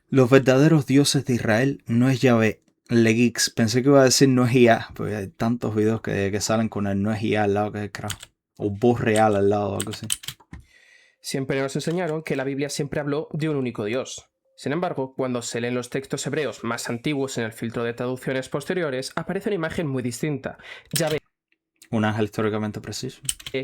Los verdaderos dioses de Israel no es Yahvé. Legeeks, pensé que iba a decir no es IA, porque hay tantos videos que salen con el no es IA al lado que es carajo. O voz real al lado o algo así. Siempre nos enseñaron que la Biblia siempre habló de un único Dios. Sin embargo, cuando se leen los textos hebreos más antiguos en el filtro de traducciones posteriores, aparece una imagen muy distinta. Yahvé Un ángel históricamente preciso.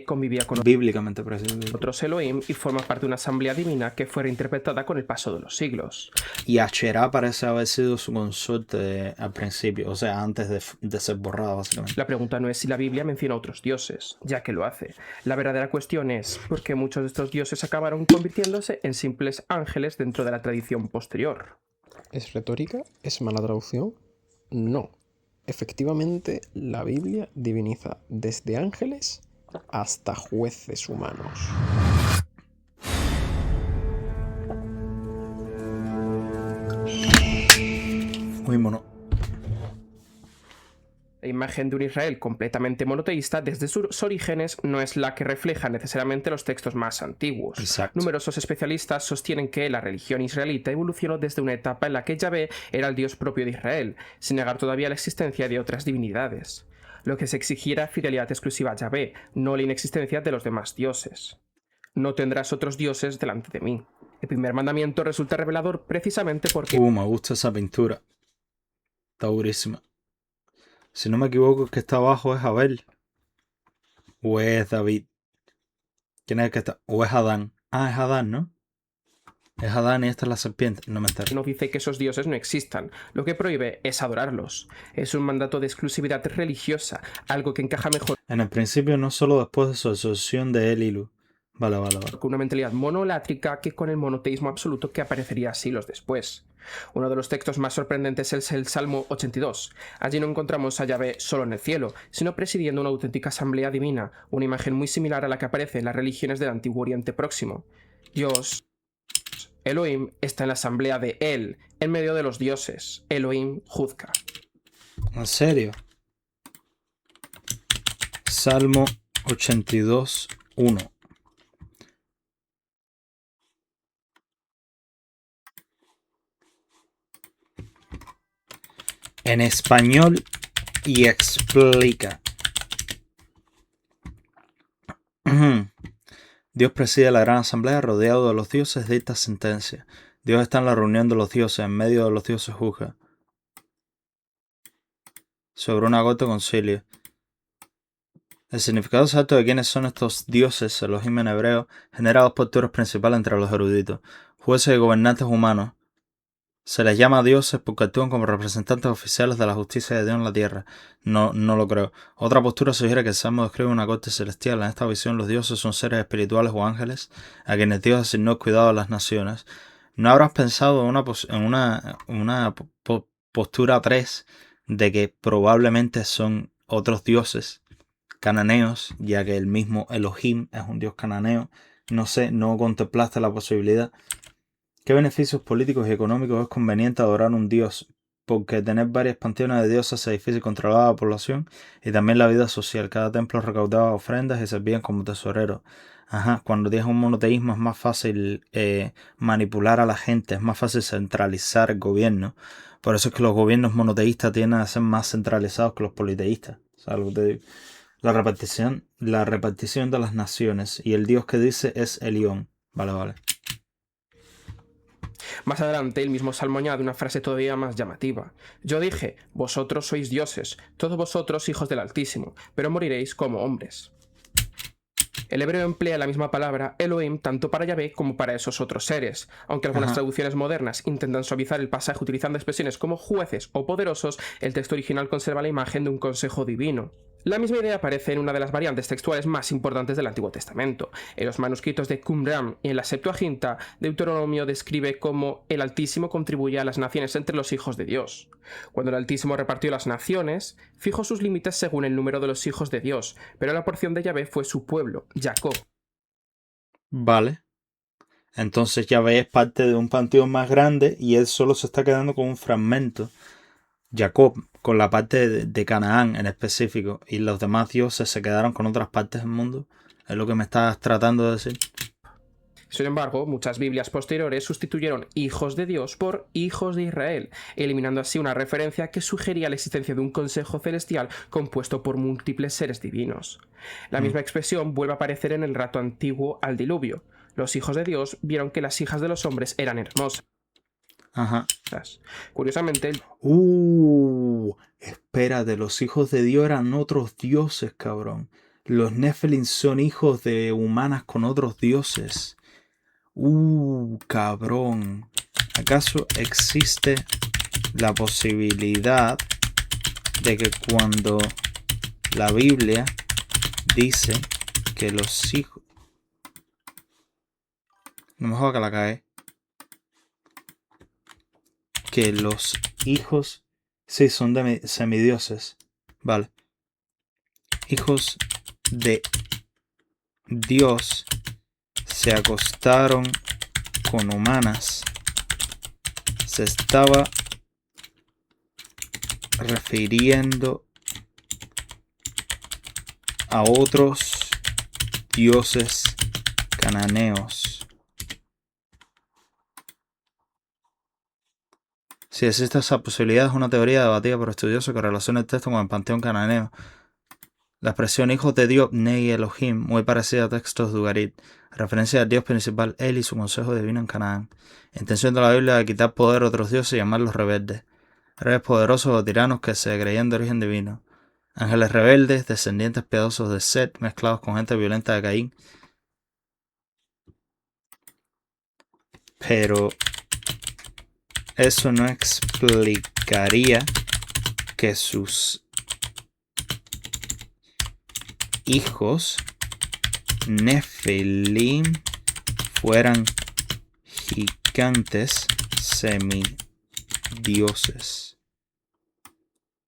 convivía con Bíblicamente preciso. otros Elohim y forma parte de una asamblea divina que fue reinterpretada con el paso de los siglos. Y Asherah parece haber sido su consorte al principio, o sea, antes de ser borrada, básicamente. La pregunta no es si la Biblia menciona a otros dioses, ya que lo hace. La verdadera cuestión es por qué muchos de estos dioses acabaron convirtiéndose en simples ángeles dentro de la tradición posterior. ¿Es retórica? ¿Es mala traducción? No. Efectivamente, la Biblia diviniza desde ángeles hasta jueces humanos. Muy mono. La imagen de un Israel completamente monoteísta desde sus orígenes no es la que refleja necesariamente los textos más antiguos. Exacto. Numerosos especialistas sostienen que la religión israelita evolucionó desde una etapa en la que Yahvé era el dios propio de Israel, sin negar todavía la existencia de otras divinidades. Lo que se exigía era fidelidad exclusiva a Yahvé, no la inexistencia de los demás dioses. No tendrás otros dioses delante de mí. El primer mandamiento resulta revelador precisamente porque Me gusta esa pintura. Está durísima. Si no me equivoco, el que está abajo es Abel. O es David. ¿Quién es el que está? O es Adán. Ah, es Adán, ¿no? Es Adán y esta es la serpiente. No me entero. no dice que esos dioses no existan, lo que prohíbe es adorarlos. Es un mandato de exclusividad religiosa, algo que encaja mejor En el principio, no solo después de su asociación de él y Lu. Vale. con una mentalidad monolátrica que con el monoteísmo absoluto que aparecería siglos después. Uno de los textos más sorprendentes es el Salmo 82. Allí no encontramos a Yahvé solo en el cielo, sino presidiendo una auténtica asamblea divina, una imagen muy similar a la que aparece en las religiones del Antiguo Oriente Próximo. Dios, Elohim, está en la asamblea de él, en medio de los dioses. Elohim juzga. ¿En serio? Salmo 82, 1. En español y explica. Dios preside la gran asamblea rodeado de los dioses de esta sentencia. Dios está en la reunión de los dioses, en medio de los dioses juzga. Sobre un agosto concilio. El significado exacto de quiénes son estos dioses, Elohim en hebreo, genera dos posturas principales entre los eruditos. Jueces y gobernantes humanos. Se les llama dioses porque actúan como representantes oficiales de la justicia de Dios en la tierra. No lo creo. Otra postura sugiere que el Salmo describe una corte celestial. En esta visión los dioses son seres espirituales o ángeles a quienes Dios asignó el cuidado de las naciones. ¿No habrás pensado en una postura 3 de que probablemente son otros dioses cananeos, ya que el mismo Elohim es un dios cananeo? No sé, no contemplaste la posibilidad. ¿Qué beneficios políticos y económicos es conveniente adorar un dios? Porque tener varias panteones de dioses hace difícil controlar a la población y también la vida social. Cada templo recaudaba ofrendas y servían como tesoreros. Cuando tienes un monoteísmo es más fácil manipular a la gente, es más fácil centralizar el gobierno. Por eso es que los gobiernos monoteístas tienden a ser más centralizados que los politeístas. ¿Sabes lo que te digo? La repartición de las naciones y el dios que dice es Elión. Vale. Más adelante, el mismo Salmo añade una frase todavía más llamativa. Yo dije, vosotros sois dioses, todos vosotros hijos del Altísimo, pero moriréis como hombres. El hebreo emplea la misma palabra Elohim tanto para Yahvé como para esos otros seres. Aunque algunas traducciones modernas intentan suavizar el pasaje utilizando expresiones como jueces o poderosos, el texto original conserva la imagen de un consejo divino. La misma idea aparece en una de las variantes textuales más importantes del Antiguo Testamento. En los manuscritos de Qumran y en la Septuaginta, Deuteronomio describe cómo el Altísimo contribuye a las naciones entre los hijos de Dios. Cuando el Altísimo repartió las naciones, fijó sus límites según el número de los hijos de Dios, pero la porción de Yahvé fue su pueblo, Jacob. Vale. Entonces Yahvé es parte de un panteón más grande y él solo se está quedando con un fragmento. Jacob, con la parte de Canaán en específico, y los demás dioses se quedaron con otras partes del mundo. Es lo que me estás tratando de decir. Sin embargo, muchas Biblias posteriores sustituyeron hijos de Dios por hijos de Israel, eliminando así una referencia que sugería la existencia de un consejo celestial compuesto por múltiples seres divinos. La misma expresión vuelve a aparecer en el relato antiguo al diluvio. Los hijos de Dios vieron que las hijas de los hombres eran hermosas. Ajá. Curiosamente, Espérate, los hijos de Dios eran otros dioses, cabrón. Los Nephilim son hijos de humanas con otros dioses. Cabrón. ¿Acaso existe la posibilidad de que cuando la Biblia dice que los hijos... No me jodas que la cae. Que los hijos... Sí, son de semidioses. Vale. Hijos de Dios se acostaron con humanas. Se estaba refiriendo a otros dioses cananeos. Si existe esa posibilidad, es una teoría debatida por estudiosos que relaciona el texto con el panteón cananeo. La expresión hijos de Dios, Nei Elohim, muy parecida a textos de Ugarit, referencia al dios principal Él y su consejo divino en Canaán. Intención de la Biblia de quitar poder a otros dioses y llamarlos rebeldes. Reyes poderosos o tiranos que se creían de origen divino. Ángeles rebeldes, descendientes piadosos de Set, mezclados con gente violenta de Caín. Pero eso no explicaría que sus hijos Nephilim fueran gigantes semidioses.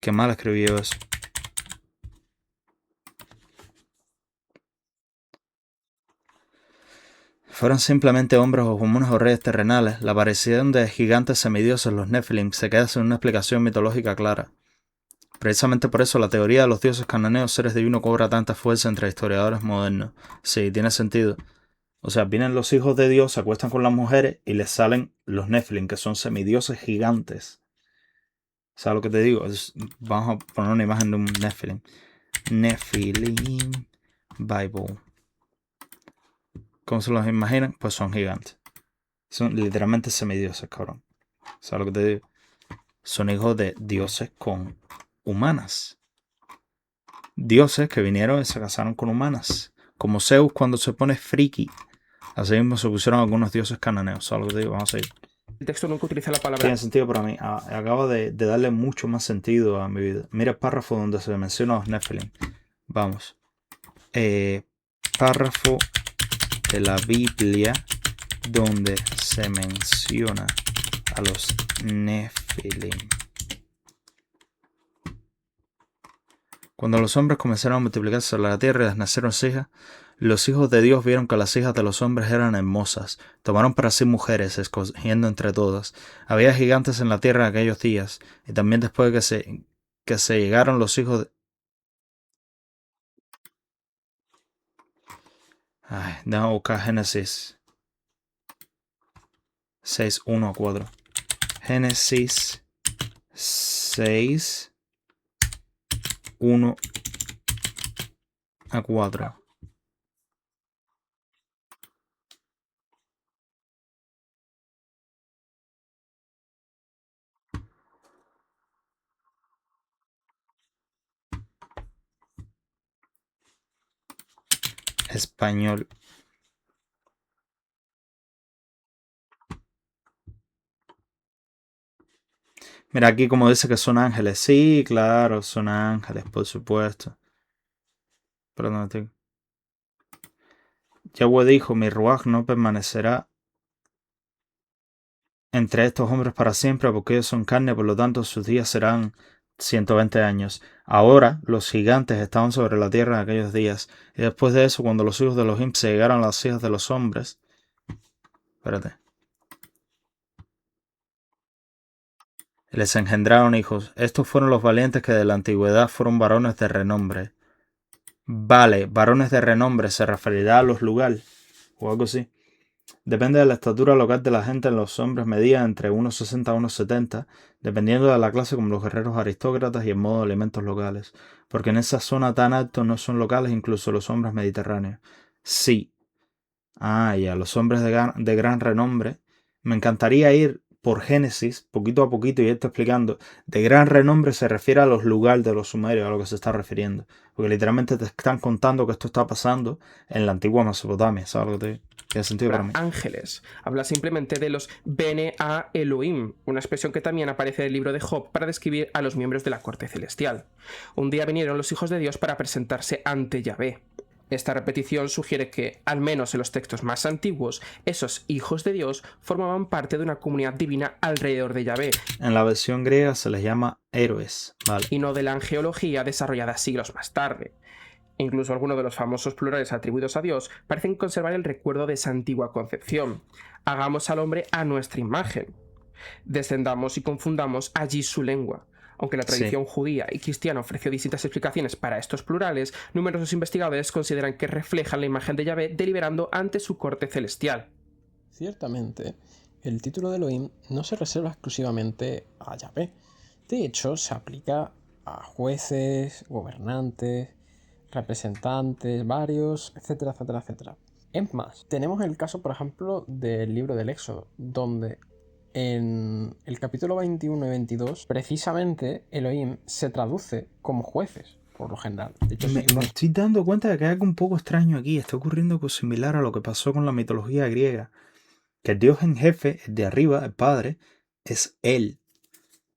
Qué mal escribí yo eso. Fueron simplemente hombres o comunes o reyes terrenales. La aparición de gigantes semidioses, los Nephilim, se queda sin una explicación mitológica clara. Precisamente por eso la teoría de los dioses cananeos seres divinos cobra tanta fuerza entre historiadores modernos. Sí, tiene sentido. O sea, vienen los hijos de Dios, se acuestan con las mujeres y les salen los Nephilim, que son semidioses gigantes. ¿Sabes lo que te digo? Vamos a poner una imagen de un Nephilim. Nephilim Bible. ¿Cómo se los imaginan? Pues son gigantes. Son literalmente semidioses, cabrón. ¿Sabes lo que te digo? Son hijos de dioses con humanas. Dioses que vinieron y se casaron con humanas. Como Zeus cuando se pone friki. Así mismo se pusieron algunos dioses cananeos. ¿Sabes lo que te digo? Vamos a ir. el texto nunca utiliza la palabra Tiene sentido para mí. Acabo de darle mucho más sentido a mi vida. Mira el párrafo donde se menciona a los Nephilim. Vamos. Párrafo de la Biblia donde se menciona a los Nephilim. Cuando los hombres comenzaron a multiplicarse sobre la tierra y nacieron hijas, los hijos de Dios vieron que las hijas de los hombres eran hermosas. Tomaron para sí mujeres, escogiendo entre todas. Había gigantes en la tierra en aquellos días, y también después de que se llegaron los hijos de... Déjame buscar Génesis 6, 1 a 4. Génesis 6, 1 a 4. Español. Mira aquí como dice que son ángeles. Sí, claro, son ángeles, por supuesto. Perdón, tío. Yahweh dijo, mi ruaj no permanecerá entre estos hombres para siempre, porque ellos son carne, por lo tanto sus días serán 120 años. Ahora los gigantes estaban sobre la tierra en aquellos días, y después de eso, cuando los hijos de los se llegaron a las hijas de los hombres, les engendraron hijos. Estos fueron los valientes que de la antigüedad fueron varones de renombre. Vale, varones de renombre se referirá a los lugares o algo así. Depende de la estatura local de la gente. Los hombres medían entre 1,60 a 1,70, dependiendo de la clase, como los guerreros aristócratas y el modo de alimentos locales. Porque en esa zona tan alto no son locales incluso los hombres mediterráneos. Sí. Ya, los hombres de gran renombre. Me encantaría ir por Génesis, poquito a poquito, y irte explicando. De gran renombre se refiere a los lugares de los sumerios, a lo que se está refiriendo. Porque literalmente te están contando que esto está pasando en la antigua Mesopotamia, ¿sabes lo que te digo? Tiene sentido para mí. Ángeles. Habla simplemente de los Bene a Elohim, una expresión que también aparece en el libro de Job para describir a los miembros de la corte celestial. Un día vinieron los hijos de Dios para presentarse ante Yahvé. Esta repetición sugiere que, al menos en los textos más antiguos, esos hijos de Dios formaban parte de una comunidad divina alrededor de Yahvé. En la versión griega se les llama héroes, ¿vale? Y no de la angeología desarrollada siglos más tarde. Incluso algunos de los famosos plurales atribuidos a Dios parecen conservar el recuerdo de esa antigua concepción. Hagamos al hombre a nuestra imagen. Descendamos y confundamos allí su lengua. Aunque la tradición judía y cristiana ofreció distintas explicaciones para estos plurales, numerosos investigadores consideran que reflejan la imagen de Yahvé deliberando ante su corte celestial. Ciertamente, el título de Elohim no se reserva exclusivamente a Yahvé. De hecho, se aplica a jueces, gobernantes, representantes, varios, etcétera, etcétera, etcétera. Es más, tenemos el caso, por ejemplo, del libro del Éxodo, donde en el capítulo 21 y 22, precisamente Elohim se traduce como jueces, por lo general. De hecho, me estoy dando cuenta de que hay algo un poco extraño aquí. Está ocurriendo algo similar a lo que pasó con la mitología griega. Que el dios en jefe, el de arriba, el padre, es él.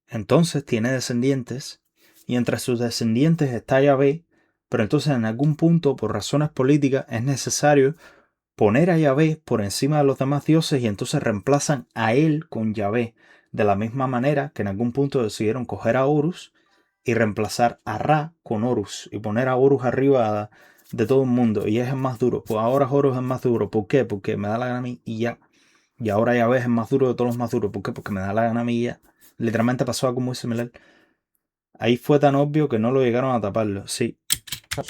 Entonces tiene descendientes, y entre sus descendientes está Yahvé, pero entonces en algún punto, por razones políticas, es necesario poner a Yahvé por encima de los demás dioses y entonces reemplazan a él con Yahvé. De la misma manera que en algún punto decidieron coger a Horus y reemplazar a Ra con Horus y poner a Horus arriba de todo el mundo. Y es el más duro. Pues ahora Horus es más duro. ¿Por qué? Porque me da la gana a mí y ya. Y ahora Yahvé es el más duro de todos los más duros. ¿Por qué? Porque me da la gana a mí y ya. Literalmente pasó algo muy similar. Ahí fue tan obvio que no lo llegaron a taparlo. Sí.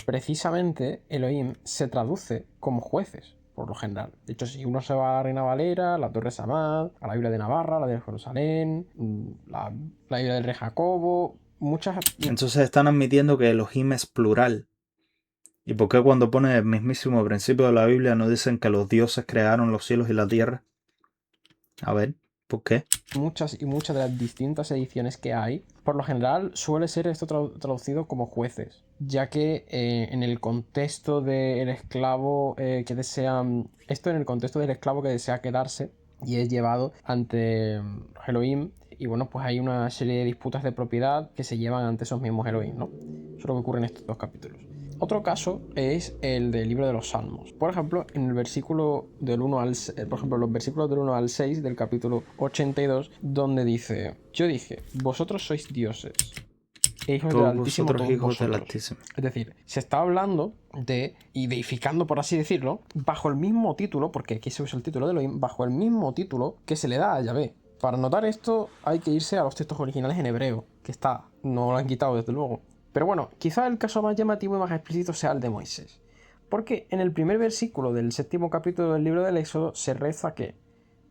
Precisamente Elohim se traduce como jueces, por lo general. De hecho, si uno se va a la Reina Valera, la Torre Samad, a la Biblia de Navarra, la de Jerusalén, la Biblia del Rey Jacobo, muchas... Entonces están admitiendo que Elohim es plural. ¿Y por qué cuando pone el mismísimo principio de la Biblia no dicen que los dioses crearon los cielos y la tierra? A ver, ¿por qué? Muchas de las distintas ediciones que hay, por lo general suele ser esto traducido como jueces, ya que en el contexto del esclavo que desea... Esto en el contexto del esclavo que desea quedarse y es llevado ante Elohim, y bueno, pues hay una serie de disputas de propiedad que se llevan ante esos mismos Elohim, ¿no? Eso es lo que ocurre en estos dos capítulos. Otro caso es el del libro de los Salmos. Por ejemplo, en el versículo del 1 al, por ejemplo, los versículos del 1 al 6 del capítulo 82, donde dice: Yo dije, vosotros sois dioses, e hijos del Altísimo, todos vosotros. Es decir, se está hablando de, y deificando, por así decirlo, bajo el mismo título, porque aquí se usa el título de Elohim, bajo el mismo título que se le da a Yahvé. Para notar esto hay que irse a los textos originales en hebreo, que está, no lo han quitado desde luego. Pero bueno, quizá el caso más llamativo y más explícito sea el de Moisés. Porque en el primer versículo del 7º capítulo del libro del Éxodo se reza que: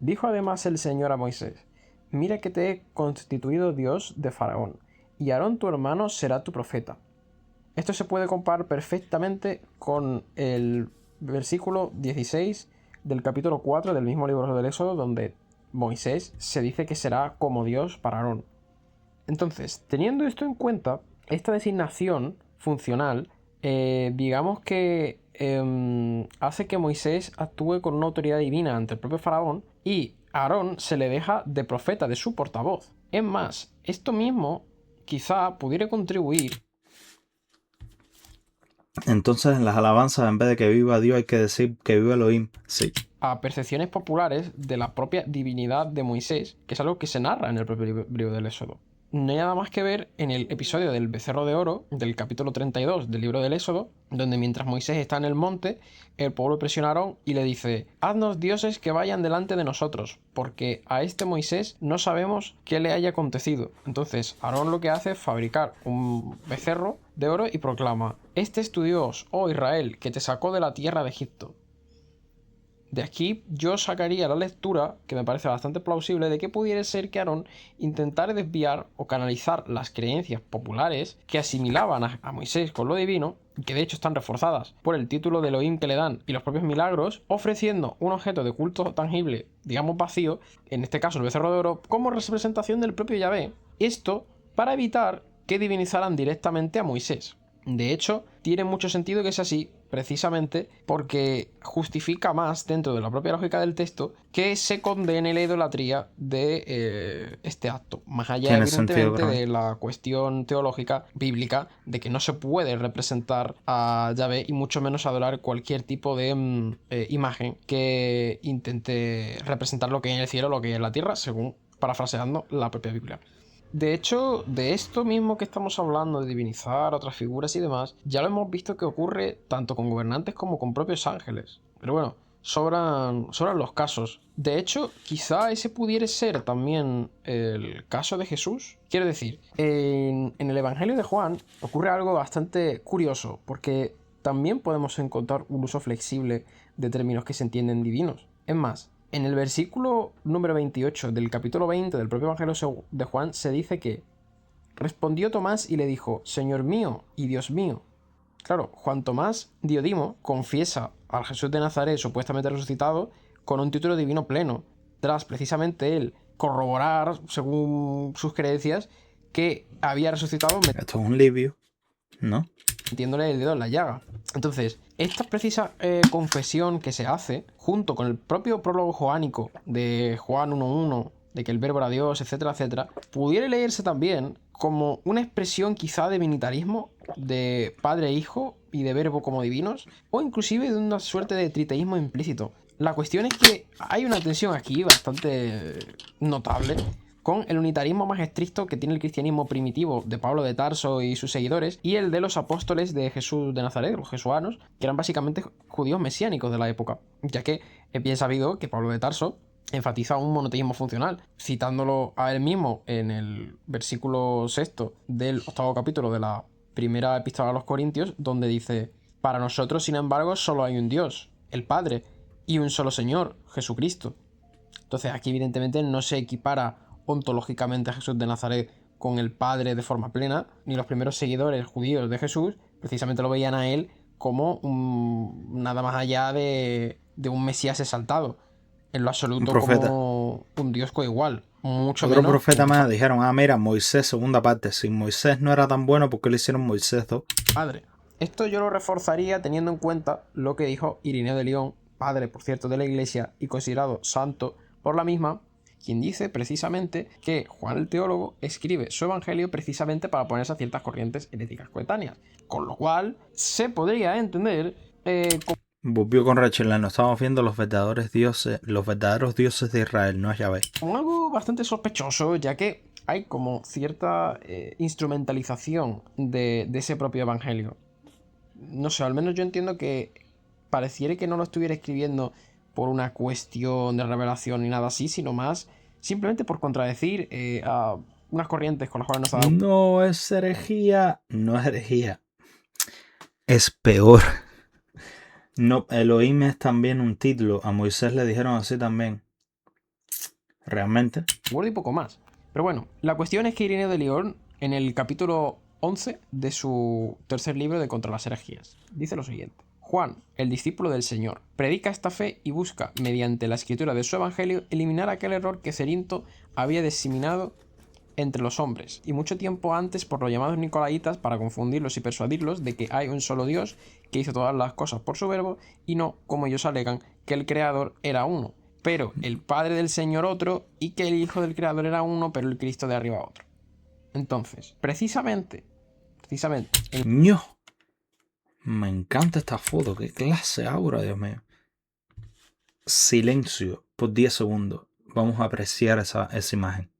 dijo además el Señor a Moisés: mira que te he constituido Dios de Faraón, y Aarón tu hermano será tu profeta. Esto se puede comparar perfectamente con el versículo 16 del capítulo 4 del mismo libro del Éxodo, donde Moisés se dice que será como Dios para Aarón. Entonces, teniendo esto en cuenta, esta designación funcional, digamos que hace que Moisés actúe con una autoridad divina ante el propio faraón, y a Aarón se le deja de profeta, de su portavoz. Es más, esto mismo quizá pudiera contribuir. Entonces en las alabanzas, en vez de que viva Dios, hay que decir que viva Elohim. Sí. A percepciones populares de la propia divinidad de Moisés, que es algo que se narra en el propio libro del Éxodo. No hay nada más que ver en el episodio del becerro de oro, del capítulo 32 del libro del Éxodo, donde mientras Moisés está en el monte, el pueblo presiona a Aarón y le dice: haznos dioses que vayan delante de nosotros, porque a este Moisés no sabemos qué le haya acontecido. Entonces Aarón lo que hace es fabricar un becerro de oro y proclama: este es tu Dios, oh Israel, que te sacó de la tierra de Egipto. De aquí yo sacaría la lectura, que me parece bastante plausible, de que pudiera ser que Aarón intentara desviar o canalizar las creencias populares que asimilaban a Moisés con lo divino, que de hecho están reforzadas por el título de Elohim que le dan y los propios milagros, ofreciendo un objeto de culto tangible, digamos vacío, en este caso el becerro de oro, como representación del propio Yahvé. Esto para evitar que divinizaran directamente a Moisés. De hecho, tiene mucho sentido que sea así, precisamente porque justifica más dentro de la propia lógica del texto que se condene la idolatría de este acto, más allá Tiene sentido evidentemente para mí. de la cuestión teológica bíblica de que no se puede representar a Yahvé y mucho menos adorar cualquier tipo de imagen que intente representar lo que hay en el cielo o lo que hay en la tierra, según parafraseando la propia Biblia. De hecho, de esto mismo que estamos hablando, de divinizar otras figuras y demás, ya lo hemos visto que ocurre tanto con gobernantes como con propios ángeles. Pero bueno, sobran los casos. De hecho, quizá ese pudiera ser también el caso de Jesús. Quiero decir, en el Evangelio de Juan ocurre algo bastante curioso, porque también podemos encontrar un uso flexible de términos que se entienden divinos. Es más, en el versículo número 28 del capítulo 20 del propio Evangelio de Juan se dice que respondió Tomás y le dijo, Señor mío y Dios mío. Claro, Juan Tomás Diodimo confiesa al Jesús de Nazaret supuestamente resucitado con un título divino pleno, tras precisamente él corroborar, según sus creencias, que había resucitado Esto es un libio, ¿no? metiéndole el dedo en la llaga. Entonces, esta precisa confesión que se hace, junto con el propio prólogo joánico de Juan 1.1, de que el verbo era Dios, etcétera, etcétera, pudiera leerse también como una expresión quizá de binitarismo, de padre e hijo y de verbo como divinos, o inclusive de una suerte de triteísmo implícito. La cuestión es que hay una tensión aquí bastante notable con el unitarismo más estricto que tiene el cristianismo primitivo de Pablo de Tarso y sus seguidores, y el de los apóstoles de Jesús de Nazaret, los jesuanos, que eran básicamente judíos mesiánicos de la época, ya que es bien sabido que Pablo de Tarso enfatiza un monoteísmo funcional, citándolo a él mismo en el versículo sexto del octavo capítulo de la primera epístola a los Corintios, donde dice, para nosotros, sin embargo, solo hay un Dios, el Padre, y un solo Señor, Jesucristo. Entonces aquí evidentemente no se equipara ontológicamente a Jesús de Nazaret con el Padre de forma plena, ni los primeros seguidores judíos de Jesús precisamente lo veían a él como nada más allá de un Mesías exaltado, en lo Un absoluto profeta. como un Dios coigual, mucho Otro menos profeta más dijeron, ah, mira, Moisés, segunda parte. Si Moisés no era tan bueno, ¿por qué le hicieron Moisés 2? Padre. Esto yo lo reforzaría teniendo en cuenta lo que dijo Irineo de León, padre, por cierto, de la Iglesia y considerado santo por la misma, quien dice precisamente que Juan el teólogo escribe su evangelio precisamente para oponerse a ciertas corrientes heréticas coetáneas, con lo cual se podría entender Volvió con Rachel, no estamos viendo los verdaderos dioses de Israel, no es Yahvé. como algo bastante sospechoso, ya que hay como cierta instrumentalización de ese propio evangelio. No sé, al menos yo entiendo que pareciera que no lo estuviera escribiendo por una cuestión de revelación ni nada así, sino más simplemente por contradecir a unas corrientes con las cuales no se ha dado. No es herejía, no es herejía. Es peor. No, Elohim es también un título. A Moisés le dijeron así también. Realmente. Word y poco más. Pero bueno, la cuestión es que Ireneo de León, en el capítulo 11 de su tercer libro de Contra las herejías, dice lo siguiente. Juan, el discípulo del Señor, predica esta fe y busca, mediante la escritura de su evangelio, eliminar aquel error que Cerinto había diseminado entre los hombres, y mucho tiempo antes por los llamados Nicolaitas para confundirlos y persuadirlos de que hay un solo Dios que hizo todas las cosas por su verbo, y no, como ellos alegan, que el Creador era uno, pero el Padre del Señor otro, y que el Hijo del Creador era uno, pero el Cristo de arriba otro. Entonces, precisamente, ¡Ño! Me encanta esta foto. Qué clase de aura, Dios mío. Silencio por 10 segundos. Vamos a apreciar esa imagen.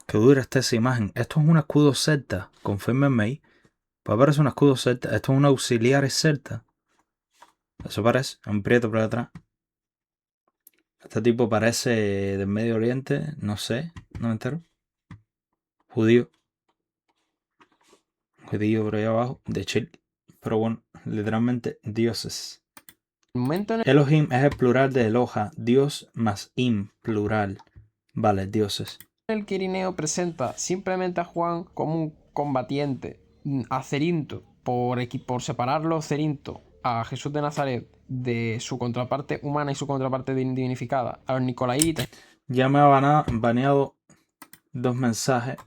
Qué dura está esa imagen. Esto es un escudo celta. Confírmenme ahí. Pues parece un escudo celta. Esto es un auxiliar celta. Eso parece. Un prieto por atrás. Este tipo parece del Medio Oriente. No sé. No me entero. Judío. Judío por ahí abajo. De Chile. Pero bueno. Literalmente dioses. El momento en Elohim es el plural de Eloha. Dios más im. Plural. Vale, dioses. el que Irineo presenta simplemente a Juan como un combatiente a Cerinto por separarlo Cerinto a Jesús de Nazaret de su contraparte humana y su contraparte divinificada, a los nicolaitas, Ya me ha baneado 2 mensajes.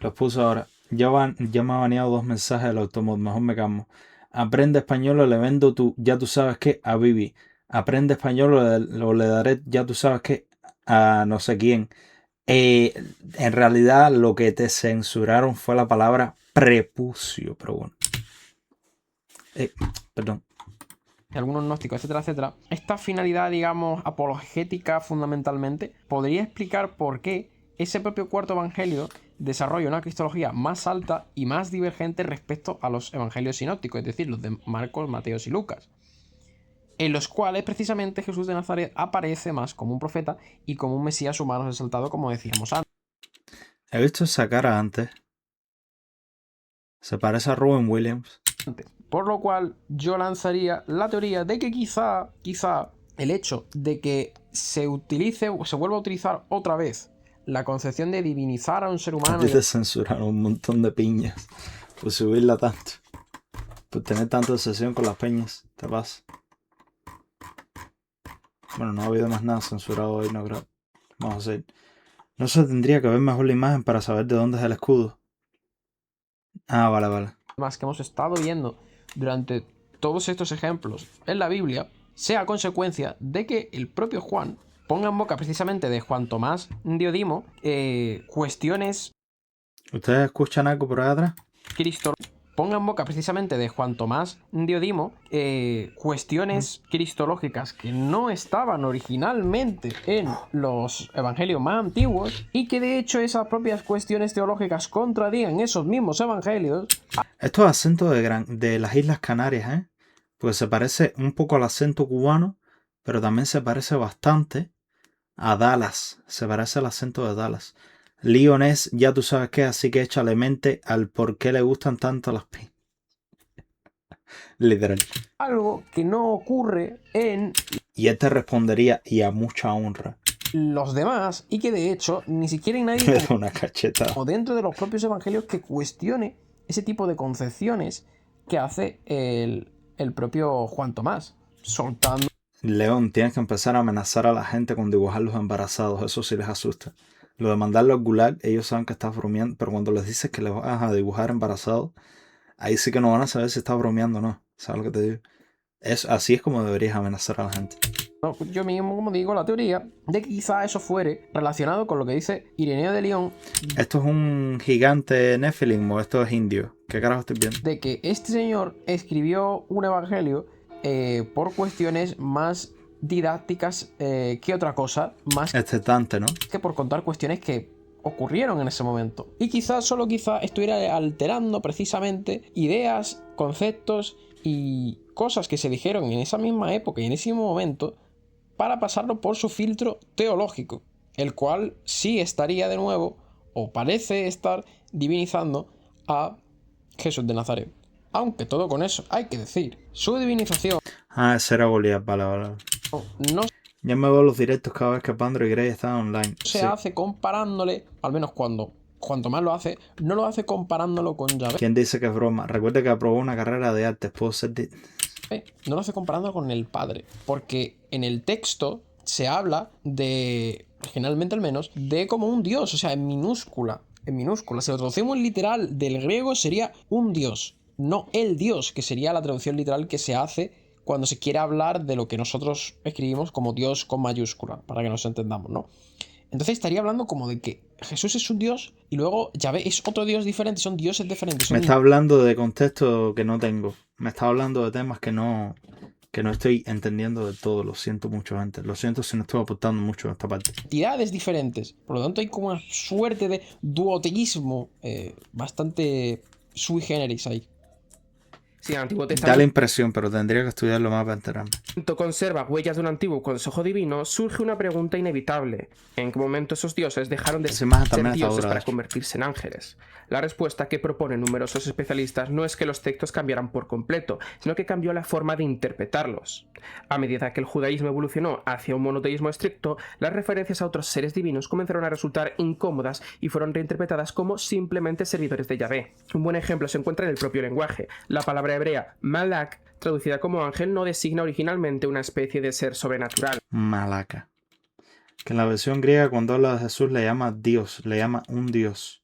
Los puse ahora. Ya me ha baneado 2 mensajes del automod. Mejor me calmo. Aprende español o le vendo tú, ya tú sabes qué, a Vivi. Aprende español o le daré, ya tú sabes qué, a no sé quién. En realidad lo que te censuraron fue la palabra prepucio, pero bueno. Perdón. algunos gnósticos, etcétera, etcétera. Esta finalidad, digamos, apologética fundamentalmente, podría explicar por qué ese propio cuarto evangelio desarrolla una cristología más alta y más divergente respecto a los evangelios sinópticos, es decir, los de Marcos, Mateo y Lucas, en los cuales precisamente Jesús de Nazaret aparece más como un profeta y como un Mesías humano exaltado, como decíamos antes. He visto esa cara antes. Se parece a Robin Williams. Por lo cual yo lanzaría la teoría de que quizá el hecho de que se utilice o se vuelva a utilizar otra vez la concepción de divinizar a un ser A humano ti y te censuraron un montón de piñas por subirla tanto. Por tener tanta obsesión con las peñas. Te pasa. Bueno, no ha habido más nada censurado hoy, no creo. Vamos a seguir. No se tendría que ver mejor la imagen para saber de dónde es el escudo. Ah, vale, vale. demás que hemos estado viendo durante todos estos ejemplos en la Biblia sea consecuencia de que el propio Juan ponga en boca precisamente de Juan Tomás Diodimo cuestiones ¿Ustedes escuchan algo por ahí atrás? ponga en boca precisamente de Juan Tomás Diodimo cuestiones cristológicas que no estaban originalmente en los evangelios más antiguos y que de hecho esas propias cuestiones teológicas contradigan esos mismos evangelios. Esto es acento de las Islas Canarias, ¿eh? Pues se parece un poco al acento cubano, pero también se parece bastante a Dallas. Se parece al acento de Dallas. Leon es, ya tú sabes qué, así que échale mente al por qué le gustan tanto las piñas. Literal. Algo que no ocurre en Y él te respondería, y a mucha honra. los demás y que de hecho ni siquiera hay nadie Le da una cachetada. o dentro de los propios evangelios que cuestione ese tipo de concepciones que hace el propio Juan Tomás, soltando León, tienes que empezar a amenazar a la gente con dibujarlos embarazados. Eso sí les asusta. Lo de mandarlo al gulag, ellos saben que estás bromeando, pero cuando les dices que les vas a dibujar embarazados, ahí sí que no van a saber si estás bromeando o no. ¿Sabes lo que te digo? Así es como deberías amenazar a la gente. yo mismo, como digo, la teoría de que quizá eso fuere relacionado con lo que dice Ireneo de León, ¿Esto es un gigante Nephilim o esto es indio? ¿Qué carajo estoy viendo? de que este señor escribió un evangelio por cuestiones más didácticas que otra cosa, más Este Dante, ¿no? que por contar cuestiones que ocurrieron en ese momento. Y quizás, solo quizás, estuviera alterando precisamente ideas, conceptos y cosas que se dijeron en esa misma época y en ese mismo momento para pasarlo por su filtro teológico, el cual sí estaría de nuevo, o parece estar, divinizando a Jesús de Nazaret. Aunque todo con eso hay que decir, su divinización Ah, ese era Goliath, vale. no Ya me veo los directos cada vez que Pandro y Grey están online. se Sí. hace comparándole, al menos cuanto más lo hace, no lo hace comparándolo con Yahvé, ¿Quién dice que es broma? Recuerda que aprobó una carrera de artes. Puedo ser no lo hace comparándolo con el Padre, porque en el texto se habla de, originalmente al menos, de como un dios, o sea, en minúscula. Si lo traducimos literal del griego sería un dios, no el dios, que sería la traducción literal que se hace cuando se quiere hablar de lo que nosotros escribimos como Dios con mayúscula, para que nos entendamos, ¿no? Entonces estaría hablando como de que Jesús es un dios y luego Yahvé es otro dios diferente, son dioses diferentes. Me está hablando de contexto que no tengo. Me está hablando de temas que no Que no estoy entendiendo de todo, lo siento mucho antes. Lo siento si no estoy aportando mucho en esta parte. Entidades diferentes. Por lo tanto, hay como una suerte de duoteísmo bastante sui generis ahí. Si el Antiguo Da la Testamento impresión, pero tendría que estudiarlo más para enterarme. conserva huellas de un antiguo consejo divino, surge una pregunta inevitable. ¿En qué momento esos dioses dejaron de Esa imagen ser también está dioses dura, para de hecho. convertirse en ángeles? La respuesta que proponen numerosos especialistas no es que los textos cambiaran por completo, sino que cambió la forma de interpretarlos. A medida que el judaísmo evolucionó hacia un monoteísmo estricto, las referencias a otros seres divinos comenzaron a resultar incómodas y fueron reinterpretadas como simplemente servidores de Yahvé. Un buen ejemplo se encuentra en el propio lenguaje. La palabra hebrea malak, traducida como ángel, no designa originalmente una especie de ser sobrenatural. Malaca. Que en la versión griega, cuando habla de Jesús, le llama Dios, le llama un Dios.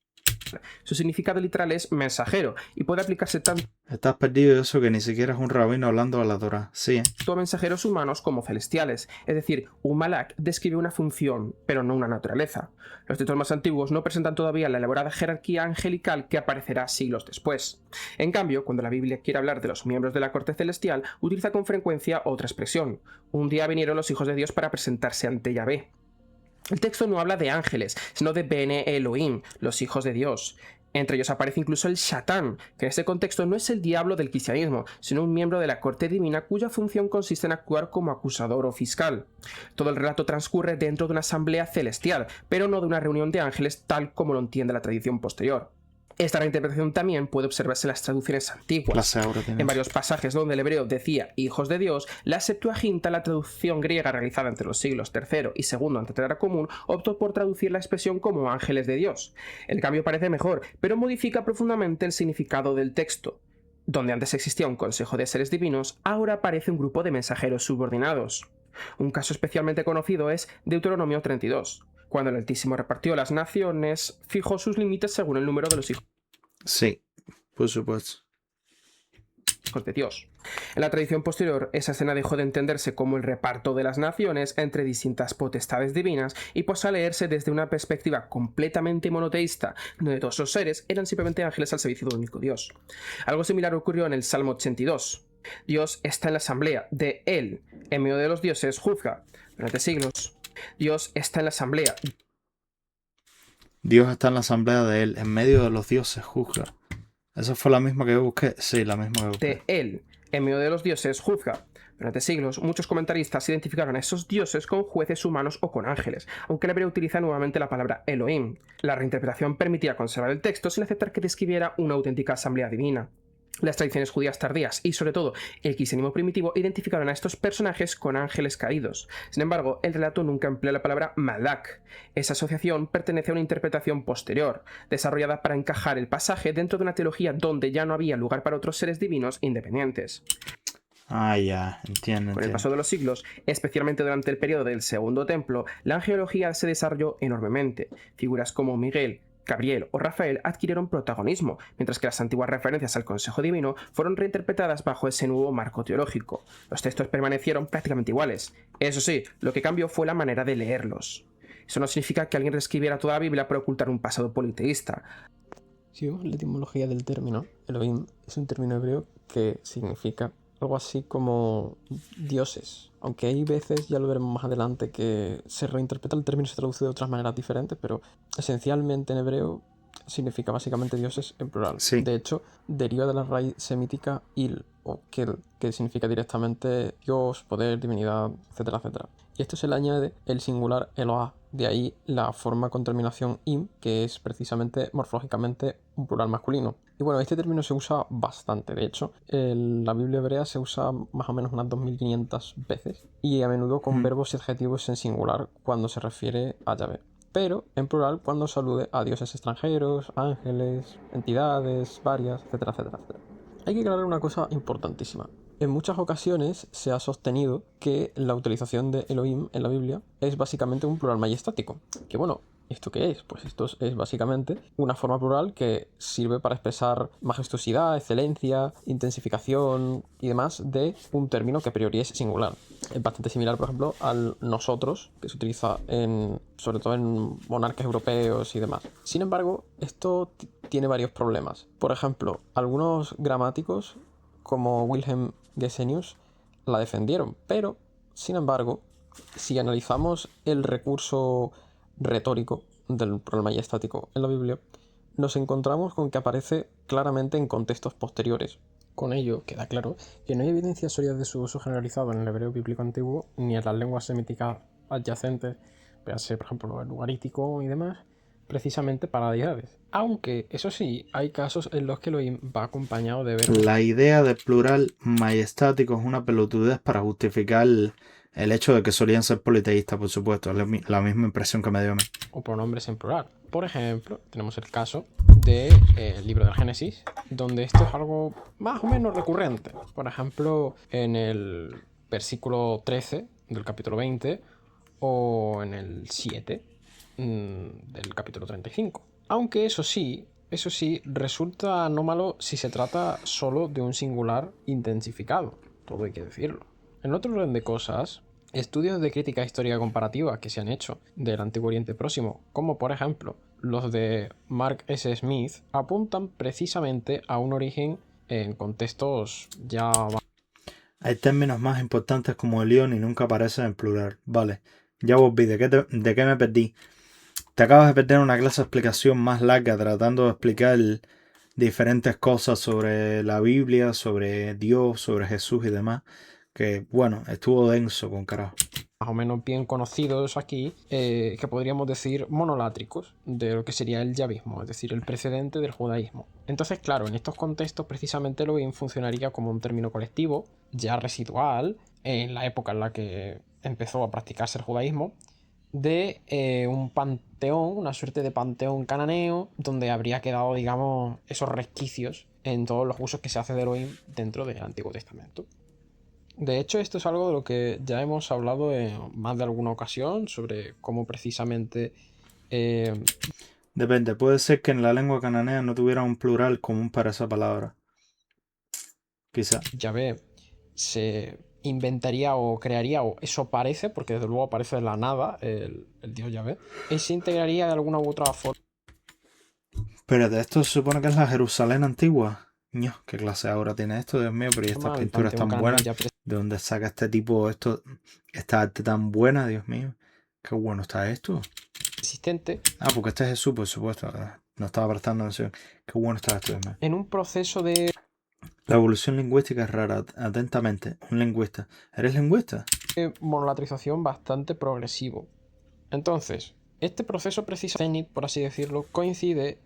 Su significado literal es mensajero y puede aplicarse tanto Estás perdido de eso que ni siquiera es un rabino hablando a la Torah. Sí, ¿eh? a mensajeros humanos como celestiales. Es decir, un malak describe una función, pero no una naturaleza. Los textos más antiguos no presentan todavía la elaborada jerarquía angelical que aparecerá siglos después. En cambio, cuando la Biblia quiere hablar de los miembros de la corte celestial, utiliza con frecuencia otra expresión. Un día vinieron los hijos de Dios para presentarse ante Yahvé. El texto no habla de ángeles, sino de Bene Elohim, los hijos de Dios. Entre ellos aparece incluso el Satán, que en este contexto no es el diablo del cristianismo, sino un miembro de la corte divina cuya función consiste en actuar como acusador o fiscal. Todo el relato transcurre dentro de una asamblea celestial, pero no de una reunión de ángeles tal como lo entiende la tradición posterior. Esta reinterpretación también puede observarse en las traducciones antiguas. Clase ahora En tienes. varios pasajes donde el hebreo decía hijos de Dios, la Septuaginta, la traducción griega realizada entre los siglos III y II antes de la era común, optó por traducir la expresión como ángeles de Dios. El cambio parece mejor, pero modifica profundamente el significado del texto. Donde antes existía un consejo de seres divinos, ahora aparece un grupo de mensajeros subordinados. Un caso especialmente conocido es Deuteronomio 32. Cuando el Altísimo repartió las naciones, fijó sus límites según el número de los hijos Sí, por supuesto. de Dios. En la tradición posterior, esa escena dejó de entenderse como el reparto de las naciones entre distintas potestades divinas y pasó a leerse desde una perspectiva completamente monoteísta, donde todos los seres eran simplemente ángeles al servicio de un único Dios. Algo similar ocurrió en el Salmo 82. Dios está en la asamblea de Él, en medio de los dioses, juzga. Durante siglos, Dios está en la asamblea Dios está en la asamblea de él, en medio de los dioses, juzga. ¿Esa fue la misma que yo busqué? Sí, la misma que busqué. de Él, en medio de los dioses, juzga. Durante siglos, muchos comentaristas identificaron a esos dioses con jueces humanos o con ángeles, aunque el hebreo utiliza nuevamente la palabra Elohim. La reinterpretación permitía conservar el texto sin aceptar que describiera una auténtica asamblea divina. Las tradiciones judías tardías y, sobre todo, el cristianismo primitivo identificaron a estos personajes con ángeles caídos. Sin embargo, el relato nunca emplea la palabra malak. Esa asociación pertenece a una interpretación posterior, desarrollada para encajar el pasaje dentro de una teología donde ya no había lugar para otros seres divinos independientes. Ah, ya, entiendo. Con el paso de los siglos, especialmente durante el periodo del Segundo Templo, la angelología se desarrolló enormemente. Figuras como Miguel, Gabriel o Rafael adquirieron protagonismo, mientras que las antiguas referencias al Consejo Divino fueron reinterpretadas bajo ese nuevo marco teológico. Los textos permanecieron prácticamente iguales. Eso sí, lo que cambió fue la manera de leerlos. Eso no significa que alguien reescribiera toda la Biblia para ocultar un pasado politeísta. Si vemos la etimología del término, Elohim es un término hebreo que significa algo así como dioses. Aunque hay veces, ya lo veremos más adelante, que se reinterpreta el término y se traduce de otras maneras diferentes, pero esencialmente en hebreo significa básicamente dioses en plural. Sí. De hecho, deriva de la raíz semítica il o kel, que significa directamente Dios, poder, divinidad, etcétera, etcétera. Y esto se le añade el singular Eloah, de ahí la forma con terminación im, que es precisamente morfológicamente un plural masculino. Y bueno, este término se usa bastante. De hecho, en la Biblia hebrea se usa más o menos unas 2500 veces y a menudo con verbos y adjetivos en singular cuando se refiere a Yahvé, pero en plural cuando se alude a dioses extranjeros, ángeles, entidades varias, etcétera, etcétera, etcétera. Hay que aclarar una cosa importantísima. En muchas ocasiones se ha sostenido que la utilización de Elohim en la Biblia es básicamente un plural majestático. Que bueno, ¿esto qué es? Pues esto es básicamente una forma plural que sirve para expresar majestuosidad, excelencia, intensificación y demás de un término que a priori es singular. Es bastante similar, por ejemplo, al nosotros, que se utiliza sobre todo en monarcas europeos y demás. Sin embargo, esto tiene varios problemas. Por ejemplo, algunos gramáticos, como Wilhelm Gesenius, la defendieron, pero, sin embargo, si analizamos el recurso retórico del plural majestático en la Biblia, nos encontramos con que aparece claramente en contextos posteriores. Con ello queda claro que no hay evidencias sólidas de su uso generalizado en el hebreo bíblico antiguo ni en las lenguas semíticas adyacentes, véase por ejemplo el ugarítico y demás, precisamente para deidades. Aunque, eso sí, hay casos en los que Elohim va acompañado de verbos. La idea de plural majestático es una pelotudez para justificar el hecho de que solían ser politeístas, por supuesto. Es la misma impresión que me dio a mí. O pronombres en plural. Por ejemplo, tenemos el caso del libro del Génesis, donde esto es algo más o menos recurrente. Por ejemplo, en el versículo 13 del capítulo 20 o en el 7 del capítulo 35. Aunque eso sí, resulta anómalo si se trata solo de un singular intensificado, todo hay que decirlo. En otro orden de cosas, estudios de crítica histórica comparativa que se han hecho del Antiguo Oriente Próximo, como por ejemplo los de Mark S. Smith, apuntan precisamente a un origen en contextos ya... Hay términos más importantes como Elión y nunca aparecen en plural. Vale, ya volví. ¿De qué me perdí? Te acabas de perder una clase de explicación más larga tratando de explicar diferentes cosas sobre la Biblia, sobre Dios, sobre Jesús y demás. Que bueno, estuvo denso con carajo. Más o menos bien conocidos aquí, que podríamos decir monolátricos, de lo que sería el yavismo, es decir, el precedente del judaísmo. Entonces, claro, en estos contextos precisamente Elohim funcionaría como un término colectivo, ya residual, en la época en la que empezó a practicarse el judaísmo, de un panteón, una suerte de panteón cananeo, donde habría quedado, digamos, esos resquicios en todos los usos que se hace de Elohim dentro del Antiguo Testamento. De hecho, esto es algo de lo que ya hemos hablado en más de alguna ocasión, sobre cómo precisamente... Depende, puede ser que en la lengua cananea no tuviera un plural común para esa palabra. Quizá. Yahvé se inventaría o crearía, o eso parece, porque desde luego aparece de la nada el dios Yahvé, y se integraría de alguna u otra forma. Espérate, esto se supone que es la Jerusalén antigua. Ño, ¿qué clase ahora tiene esto? Dios mío, pero y estas El pinturas panteón tan cananeo buenas. ya ¿De dónde saca este tipo esta arte tan buena, Dios mío? Qué bueno está esto. persistente Ah, porque este es Jesús, por supuesto. No estaba prestando atención. Qué bueno está esto, Dios mío. en un proceso de La evolución lingüística es rara. Atentamente, un lingüista. ¿Eres lingüista? monolatrización bastante progresivo. Entonces, este proceso precisamente, por así decirlo, coincide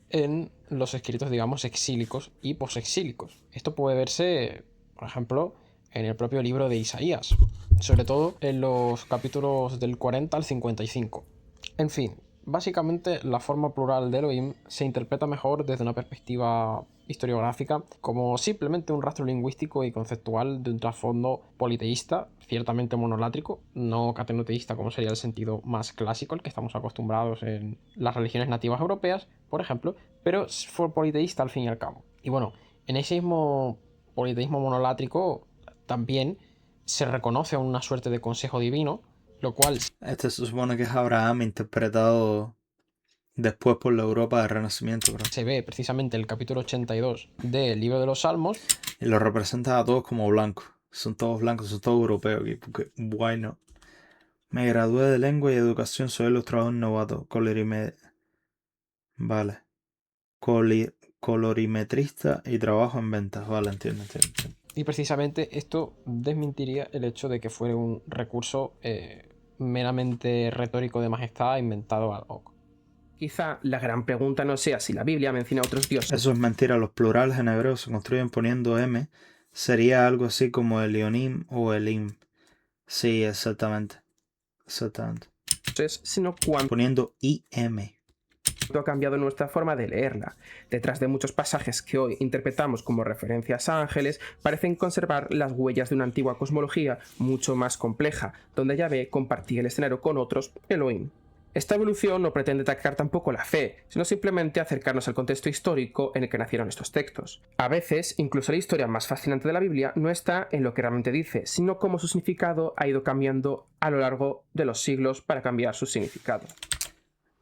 en los escritos, digamos, exílicos y posexílicos. Esto puede verse, por ejemplo, en el propio libro de Isaías, sobre todo en los capítulos del 40 al 55. En fin, básicamente la forma plural de Elohim se interpreta mejor desde una perspectiva historiográfica como simplemente un rastro lingüístico y conceptual de un trasfondo politeísta, ciertamente monolátrico, no catenoteísta como sería el sentido más clásico, el que estamos acostumbrados en las religiones nativas europeas, por ejemplo, pero fue politeísta al fin y al cabo. Y bueno, en ese mismo politeísmo monolátrico también se reconoce una suerte de consejo divino, lo cual Este se supone que es Abraham interpretado después por la Europa del Renacimiento, bro. se ve precisamente en el capítulo 82 del libro de los Salmos. Y los representa a todos como blancos. Son todos blancos, son todos europeos. Porque, bueno. Me gradué de lengua y educación, soy ilustrador novato. Vale. Colorimetrista y trabajo en ventas. Vale, entiendo. Y precisamente esto desmentiría el hecho de que fuera un recurso meramente retórico de majestad inventado ad hoc. Quizá la gran pregunta no sea si la Biblia menciona a otros dioses. Eso es mentira. Los plurales en hebreo se construyen poniendo M. Sería algo así como Elionim o Elim. Sí, exactamente. Sino cuánto Poniendo IM. ha cambiado nuestra forma de leerla. Detrás de muchos pasajes que hoy interpretamos como referencias a ángeles, parecen conservar las huellas de una antigua cosmología mucho más compleja, donde Yahvé compartía el escenario con otros, Elohim. Esta evolución no pretende atacar tampoco la fe, sino simplemente acercarnos al contexto histórico en el que nacieron estos textos. A veces, incluso la historia más fascinante de la Biblia no está en lo que realmente dice, sino cómo su significado ha ido cambiando a lo largo de los siglos para cambiar su significado.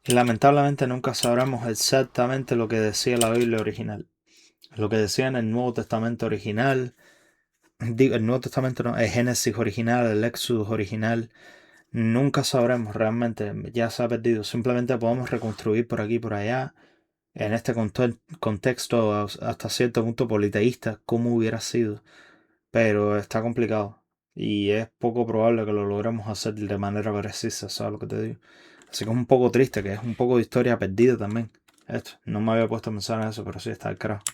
Y lamentablemente nunca sabremos exactamente lo que decía la Biblia original. Lo que decía en el Nuevo Testamento original. Digo, el Nuevo Testamento no, el Génesis original, el Éxodo original, nunca sabremos realmente, ya se ha perdido. Simplemente podemos reconstruir por aquí y por allá, en este contexto hasta cierto punto politeísta, cómo hubiera sido. Pero está complicado y es poco probable que lo logremos hacer de manera precisa, ¿sabes lo que te digo? Así que es un poco triste, que es un poco de historia perdida también. Esto, no me había puesto a pensar en eso, pero sí está el carajo.